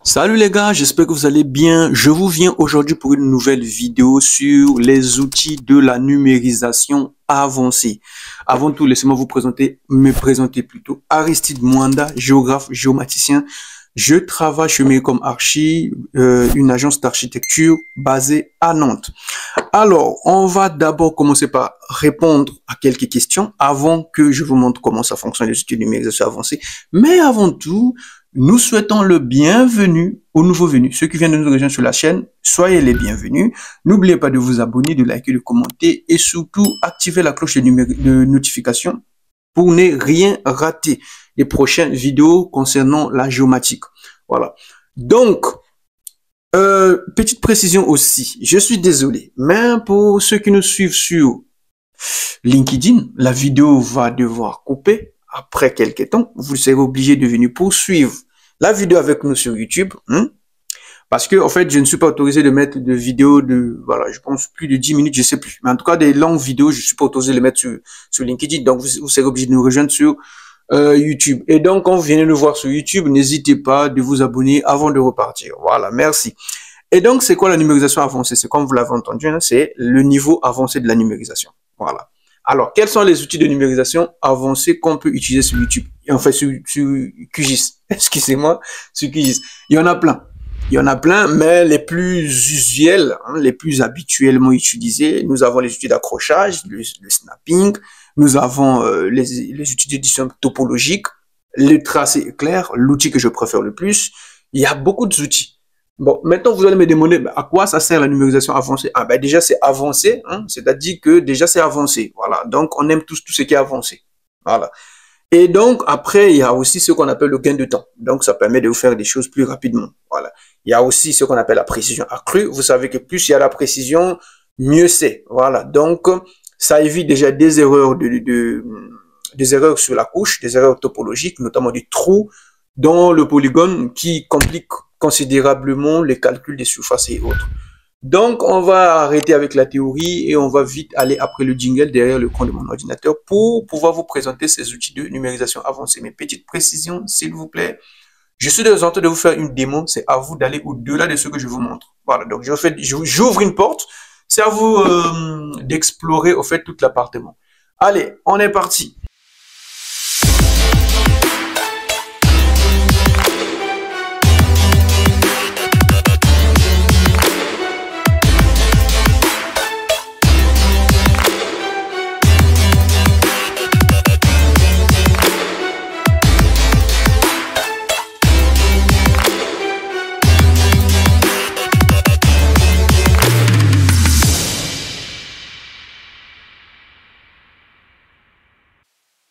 Salut les gars, j'espère que vous allez bien. Je vous viens aujourd'hui pour une nouvelle vidéo sur les outils de la numérisation avancée. Avant tout, laissez-moi me présenter plutôt. Aristide Mwanda, géographe, géomaticien. Je travaille chez Mecom Archi, une agence d'architecture basée à Nantes. Alors, on va d'abord commencer par répondre à quelques questions avant que je vous montre comment ça fonctionne les outils de numérisation avancée. Mais avant tout, nous souhaitons le bienvenu aux nouveaux venus. Ceux qui viennent de nous rejoindre sur la chaîne, soyez les bienvenus. N'oubliez pas de vous abonner, de liker, de commenter et surtout activer la cloche de notification pour ne rien rater des prochaines vidéos concernant la géomatique. Voilà. Donc, petite précision aussi, je suis désolé, mais pour ceux qui nous suivent sur LinkedIn, la vidéo va devoir couper après quelques temps. Vous serez obligé de venir poursuivre la vidéo avec nous sur YouTube, parce que en fait, je ne suis pas autorisé de mettre de vidéos de, voilà, je pense plus de 10 minutes, je sais plus. Mais en tout cas, des longues vidéos, je suis pas autorisé de les mettre sur LinkedIn. Donc, vous serez obligé de nous rejoindre sur YouTube. Et donc, quand vous venez nous voir sur YouTube, n'hésitez pas de vous abonner avant de repartir. Voilà, merci. Et donc, c'est quoi la numérisation avancée? C'est comme vous l'avez entendu, c'est le niveau avancé de la numérisation. Voilà. Alors, quels sont les outils de numérisation avancés qu'on peut utiliser sur YouTube? Enfin, sur QGIS. Excusez-moi, sur QGIS. Il y en a plein. Il y en a plein, mais les plus usuels, les plus habituellement utilisés, nous avons les outils d'accrochage, le snapping, nous avons les outils d'édition topologique, le tracé éclair, l'outil que je préfère le plus. Il y a beaucoup d'outils. Bon, maintenant, vous allez me demander à quoi ça sert la numérisation avancée. Ah ben déjà, c'est avancé, c'est-à-dire que déjà, c'est avancé. Voilà, donc on aime tout ce qui est avancé. Voilà. Et donc, après, il y a aussi ce qu'on appelle le gain de temps. Donc, ça permet de vous faire des choses plus rapidement. Voilà. Il y a aussi ce qu'on appelle la précision accrue. Vous savez que plus il y a la précision, mieux c'est. Voilà. Donc, ça évite déjà des erreurs des erreurs sur la couche, des erreurs topologiques, notamment des trous dans le polygone qui compliquent considérablement les calculs des surfaces et autres. Donc, on va arrêter avec la théorie et on va vite aller après le jingle derrière le coin de mon ordinateur pour pouvoir vous présenter ces outils de numérisation avancée. Mes petites précisions, s'il vous plaît. Je suis désolé de vous faire une démo. C'est à vous d'aller au-delà de ce que je vous montre. Voilà. Donc, j'ouvre une porte. C'est à vous d'explorer, au fait, tout l'appartement. Allez, on est parti.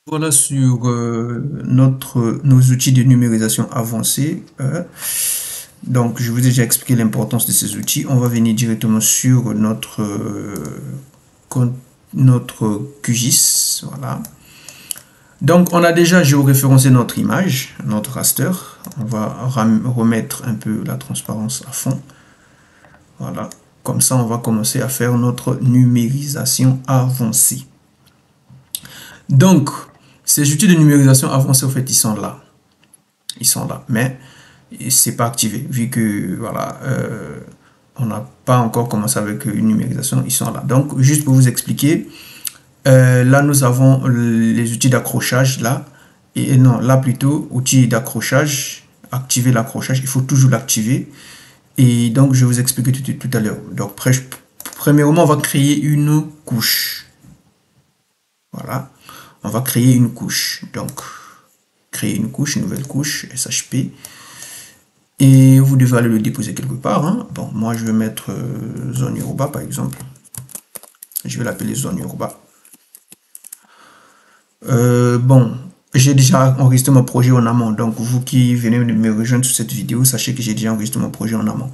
Voilà sur nos outils de numérisation avancés. Donc, je vous ai déjà expliqué l'importance de ces outils. On va venir directement sur notre QGIS. Voilà. Donc, on a déjà géoréférencé notre image, notre raster. On va remettre un peu la transparence à fond. Voilà. Comme ça, on va commencer à faire notre numérisation avancée. Donc, ces outils de numérisation avancés, en fait, ils sont là. Ils sont là, mais c'est pas activé, vu que, voilà, on n'a pas encore commencé avec une numérisation, ils sont là. Donc, juste pour vous expliquer, là, nous avons les outils d'accrochage, là, et non, là, plutôt, outils d'accrochage, activer l'accrochage, il faut toujours l'activer. Et donc, je vais vous expliquer tout à l'heure. Donc, premièrement, on va créer une couche. Voilà. On va créer une couche. Donc, créer une couche, une nouvelle couche, SHP. Et vous devez aller le déposer quelque part. Bon, moi, je vais mettre zone urba, par exemple. Je vais l'appeler zone urba. Bon, j'ai déjà enregistré mon projet en amont. Donc, vous qui venez de me rejoindre sur cette vidéo, sachez que j'ai déjà enregistré mon projet en amont.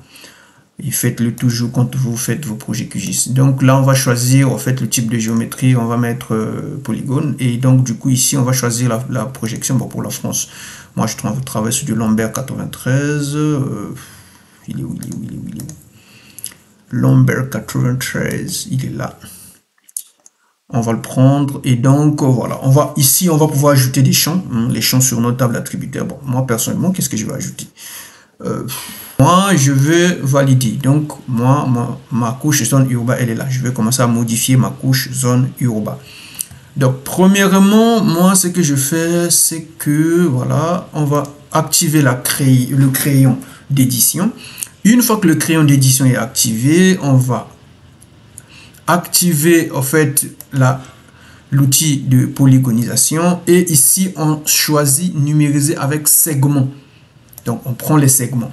Et faites-le toujours quand vous faites vos projets QGIS. Donc là, on va choisir en fait le type de géométrie. On va mettre polygone. Et donc, du coup, ici, on va choisir la projection pour la France. Moi, je travaille sur du Lambert 93. Il est où? Lambert 93, il est là. On va le prendre et donc voilà, ici on va pouvoir ajouter des champs, les champs sur notre table attributaire. Bon, moi personnellement, qu'est-ce que je vais ajouter? moi, je veux valider. Donc, moi, ma couche zone urbain, elle est là. Je vais commencer à modifier ma couche zone urbain. Donc, premièrement, moi, ce que je fais, c'est que, voilà, on va activer le crayon d'édition. Une fois que le crayon d'édition est activé, on va activer, en fait, l'outil de polygonisation. Et ici, on choisit numériser avec segment. Donc, on prend les segments.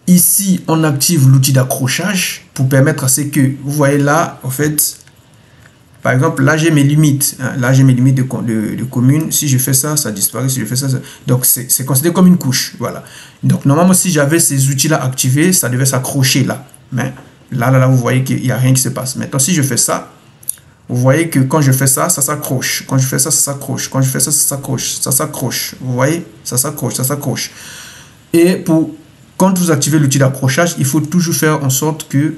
Ici, on active l'outil d'accrochage pour permettre à ce que, vous voyez là, en fait, par exemple, là, j'ai mes limites. Hein, là, j'ai mes limites de commune. Si je fais ça, ça disparaît. Si je fais ça, ça... Donc, c'est considéré comme une couche. Voilà. Donc, normalement, si j'avais ces outils-là activés, ça devait s'accrocher là. Mais là, vous voyez qu'il n'y a rien qui se passe. Maintenant, si je fais ça, vous voyez que quand je fais ça, ça s'accroche. Quand je fais ça, ça s'accroche. Quand je fais ça, ça s'accroche. Ça s'accroche. Vous voyez? Ça s'accroche, ça s'accroche. Et quand vous activez l'outil d'accrochage, il faut toujours faire en sorte que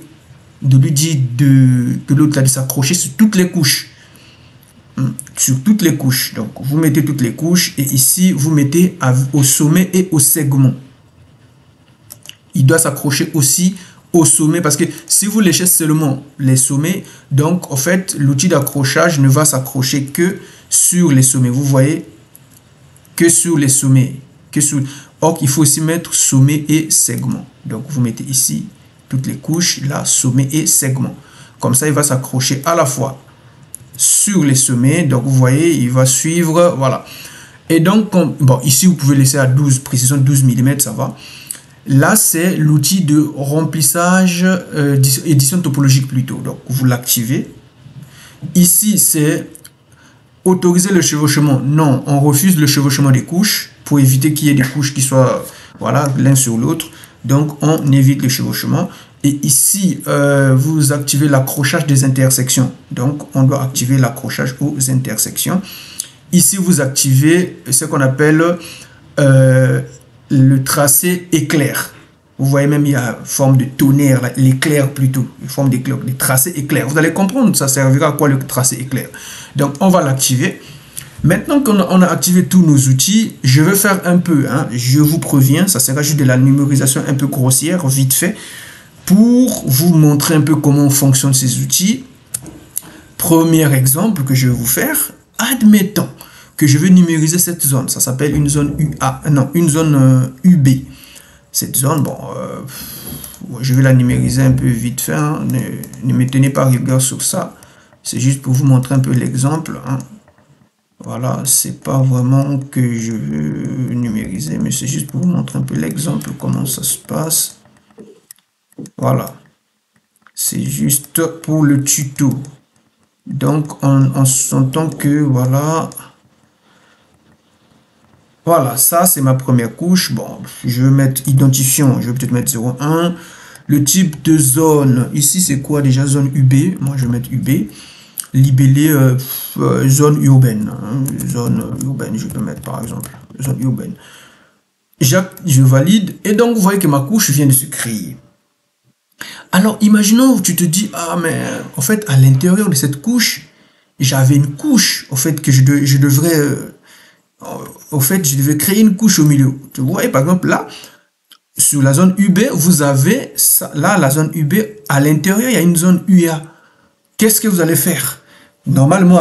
de lui dire de l'autre de s'accrocher sur toutes les couches. Sur toutes les couches. Donc, vous mettez toutes les couches et ici, vous mettez au sommet et au segment. Il doit s'accrocher aussi au sommet parce que si vous léchez seulement les sommets, donc en fait, l'outil d'accrochage ne va s'accrocher que sur les sommets. Vous voyez? Que sur les sommets. Or, il faut aussi mettre sommet et segment. Donc, vous mettez ici toutes les couches, là, sommet et segment. Comme ça, il va s'accrocher à la fois sur les sommets. Donc, vous voyez, il va suivre, voilà. Et donc, bon, ici, vous pouvez laisser à 12, précision 12 mm, ça va. Là, c'est l'outil de remplissage, édition topologique plutôt. Donc, vous l'activez. Ici, c'est autoriser le chevauchement. Non, on refuse le chevauchement des couches pour éviter qu'il y ait des couches qui soient, voilà, l'un sur l'autre. Donc, on évite le chevauchement. Et ici, vous activez l'accrochage des intersections. Donc, on doit activer l'accrochage aux intersections. Ici, vous activez ce qu'on appelle le tracé éclair. Vous voyez même, il y a forme de tonnerre, l'éclair plutôt, une forme d'éclair, les tracés éclair. Vous allez comprendre, ça servira à quoi le tracé éclair. Donc, on va l'activer. Maintenant qu'on a activé tous nos outils, je vais faire un peu, hein, je vous préviens, ça sera juste de la numérisation un peu grossière, vite fait, pour vous montrer un peu comment fonctionnent ces outils. Premier exemple que je vais vous faire, admettons que je veux numériser cette zone, ça s'appelle une zone UA, non, une zone UB. Cette zone, bon, je vais la numériser un peu vite fait, hein, ne me tenez pas rigueur sur ça, c'est juste pour vous montrer un peu l'exemple, hein. Voilà, c'est pas vraiment que je veux numériser, mais c'est juste pour vous montrer un peu l'exemple, comment ça se passe. Voilà, c'est juste pour le tuto. Donc, on s'entend que, voilà, ça c'est ma première couche. Bon, je vais mettre identifiant, je vais peut-être mettre 0,1. Le type de zone, ici c'est quoi déjà? Zone UB, moi je vais mettre UB. Libellé zone urbaine, hein. Zone urbaine, je peux mettre par exemple zone urbaine. Je valide et donc vous voyez que ma couche vient de se créer. Alors imaginons où tu te dis, ah mais en fait à l'intérieur de cette couche j'avais une couche en fait que je devrais je devais créer une couche au milieu. Vous voyez par exemple là sur la zone UB vous avez ça, là la zone UB à l'intérieur il y a une zone UA. Qu'est-ce que vous allez faire? Normalement,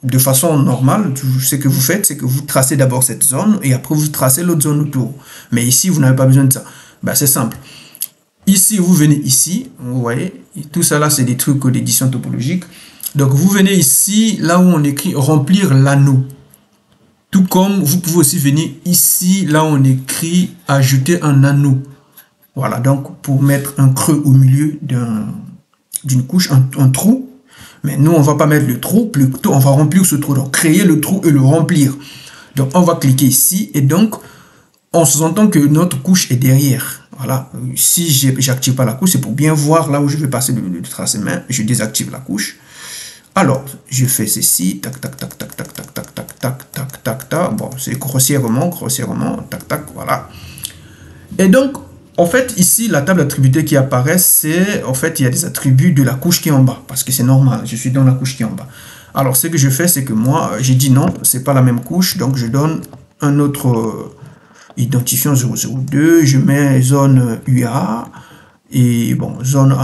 de façon normale, ce que vous faites, c'est que vous tracez d'abord cette zone et après vous tracez l'autre zone autour. Mais ici, vous n'avez pas besoin de ça. Ben, c'est simple. Ici, vous venez ici, vous voyez, tout ça là, c'est des trucs d'édition topologique. Donc, vous venez ici, là où on écrit remplir l'anneau. Tout comme vous pouvez aussi venir ici, là où on écrit ajouter un anneau. Voilà, donc pour mettre un creux au milieu d'une couche, un trou. Mais nous, on va pas mettre le trou, plutôt on va remplir ce trou. Donc, créer le trou et le remplir. Donc, on va cliquer ici. Et donc, on s'entend que notre couche est derrière. Voilà. Si j'active pas la couche, c'est pour bien voir là où je vais passer le tracé main. Je désactive la couche. Alors, je fais ceci. Tac, tac, tac, tac, tac, tac, tac, tac, tac, tac, tac, tac. Bon, c'est grossièrement, tac, tac, voilà. Et donc, en fait, ici, la table d'attributs qui apparaît, c'est, en fait, il y a des attributs de la couche qui est en bas, parce que c'est normal, je suis dans la couche qui est en bas. Alors, ce que je fais, c'est que moi, j'ai dit non, c'est pas la même couche, donc je donne un autre identifiant 002, je mets zone UA, et bon, zone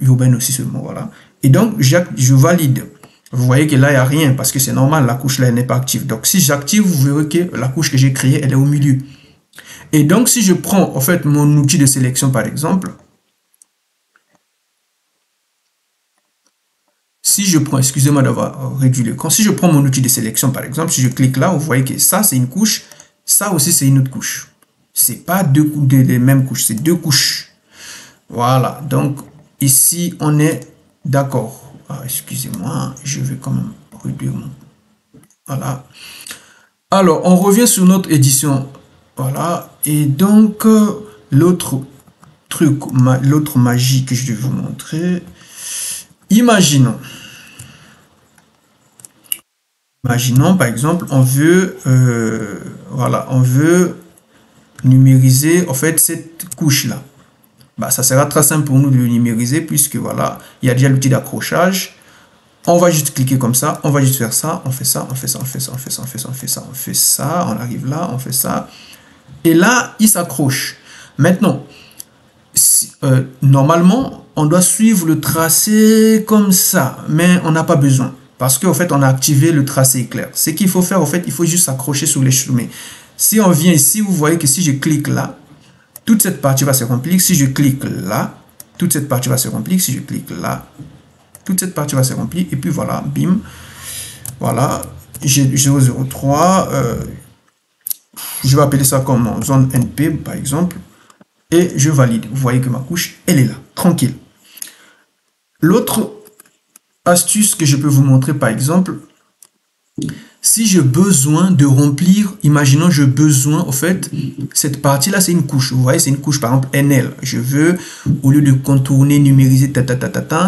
urbaine aussi seulement, voilà. Et donc, je valide. Vous voyez que là, il n'y a rien, parce que c'est normal, la couche là, elle n'est pas active. Donc, si j'active, vous verrez que la couche que j'ai créée, elle est au milieu. Et donc, si je prends, en fait, mon outil de sélection, par exemple, si je prends, excusez-moi d'avoir réduit l'écran, si je prends mon outil de sélection, par exemple, si je clique là, vous voyez que ça, c'est une couche, ça aussi, c'est une autre couche. C'est pas les mêmes couches, c'est deux couches. Voilà, donc, ici, on est d'accord. Ah, excusez-moi, je vais quand même réduire mon... Voilà. Alors, on revient sur notre édition. Voilà, et donc, l'autre truc, l'autre magie que je vais vous montrer, imaginons, par exemple, on veut, voilà, on veut numériser, en fait, cette couche-là. Bah, ça sera très simple pour nous de le numériser, puisque, voilà, il y a déjà l'outil d'accrochage. On va juste cliquer comme ça, on va juste faire ça, on fait ça, on fait ça, on fait ça, on fait ça, on fait ça, on fait ça, on fait ça, on arrive là, on fait ça. Et là, il s'accroche. Maintenant, normalement, on doit suivre le tracé comme ça, mais on n'a pas besoin. Parce qu'en fait, on a activé le tracé éclair. Ce qu'il faut faire, en fait, il faut juste s'accrocher sur les chemins. Si on vient ici, vous voyez que si je clique là, toute cette partie va se remplir. Si je clique là, toute cette partie va se remplir. Si je clique là, toute cette partie va se remplir. Et puis voilà, bim. Voilà, j'ai 003. Je vais appeler ça comme zone NP, par exemple. Et je valide. Vous voyez que ma couche, elle est là, tranquille. L'autre astuce que je peux vous montrer, par exemple, si j'ai besoin de remplir, imaginons j'ai besoin, en fait, cette partie-là, c'est une couche. Vous voyez, c'est une couche, par exemple, NL. Je veux, au lieu de contourner, numériser,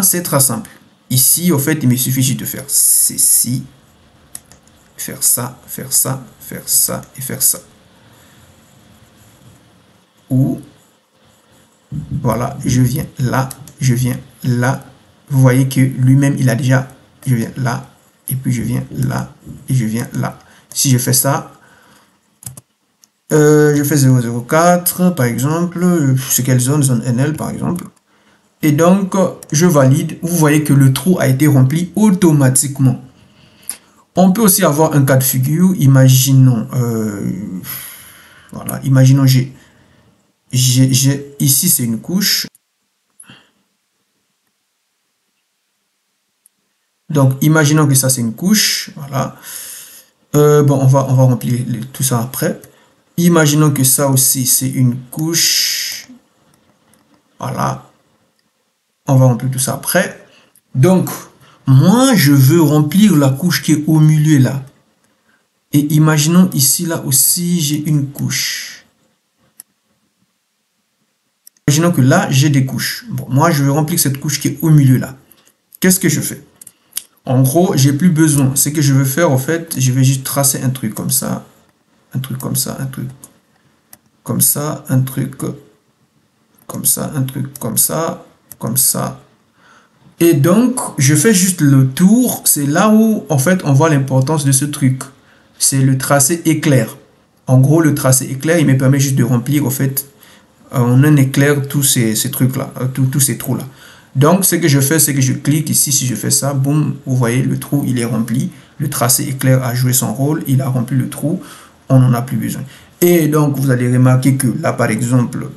c'est très simple. Ici, en fait, il me suffit juste de faire ceci, faire ça, faire ça, faire ça et faire ça. Ou, voilà, je viens là, je viens là. Vous voyez que lui-même, il a déjà, je viens là, et puis je viens là, et je viens là. Si je fais ça, je fais 004, par exemple, c'est quelle zone? Zone NL, par exemple. Et donc, je valide. Vous voyez que le trou a été rempli automatiquement. On peut aussi avoir un cas de figure. Imaginons, voilà, imaginons, ici, c'est une couche. Donc, imaginons que ça, c'est une couche. Voilà. Bon, on va remplir tout ça après. Imaginons que ça aussi, c'est une couche. Voilà. On va remplir tout ça après. Donc, moi, je veux remplir la couche qui est au milieu là. Et imaginons ici, là aussi, j'ai une couche. Imaginons que là, j'ai des couches. Bon, moi, je veux remplir cette couche qui est au milieu là. Qu'est-ce que je fais? En gros, j'ai plus besoin. Ce que je veux faire, en fait, je vais juste tracer un truc comme ça. Un truc comme ça, un truc comme ça, un truc comme ça, un truc comme ça, comme ça. Et donc, je fais juste le tour. C'est là où, en fait, on voit l'importance de ce truc. C'est le tracé éclair. En gros, le tracé éclair, il me permet juste de remplir, en fait, en un éclair, tous ces trucs-là, tous ces trous-là. Donc, ce que je fais, c'est que je clique ici. Si je fais ça, boum, vous voyez, le trou, il est rempli. Le tracé éclair a joué son rôle. Il a rempli le trou. On n'en a plus besoin. Et donc, vous allez remarquer que là, par exemple,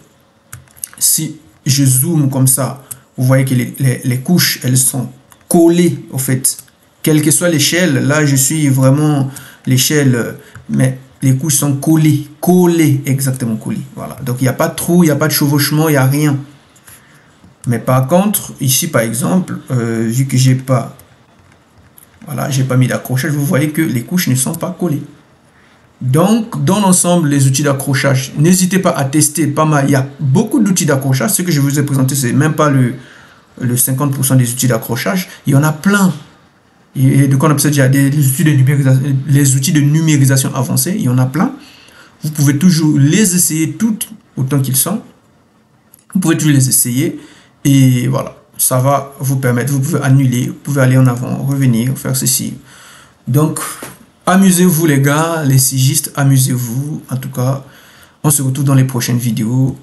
si je zoome comme ça, vous voyez que les couches, elles sont collées, en fait. Quelle que soit l'échelle, là, je suis vraiment l'échelle, mais les couches sont collées. Collées, exactement collées. Voilà. Donc, il n'y a pas de trou, il n'y a pas de chevauchement, il n'y a rien. Mais par contre, ici par exemple, vu que j'ai pas mis d'accrochage, vous voyez que les couches ne sont pas collées. Donc, dans l'ensemble, les outils d'accrochage, n'hésitez pas à tester pas mal. Il y a beaucoup d'outils d'accrochage. Ce que je vous ai présenté, c'est même pas le 50% des outils d'accrochage. Il y en a plein. Et donc, on appelle ça déjà les outils de numérisation avancés. Il y en a plein. Vous pouvez toujours les essayer toutes autant qu'ils sont. Vous pouvez toujours les essayer. Et voilà, ça va vous permettre, vous pouvez annuler, vous pouvez aller en avant, revenir, faire ceci. Donc, amusez-vous les gars, les sigistes, amusez-vous. En tout cas, On se retrouve dans les prochaines vidéos.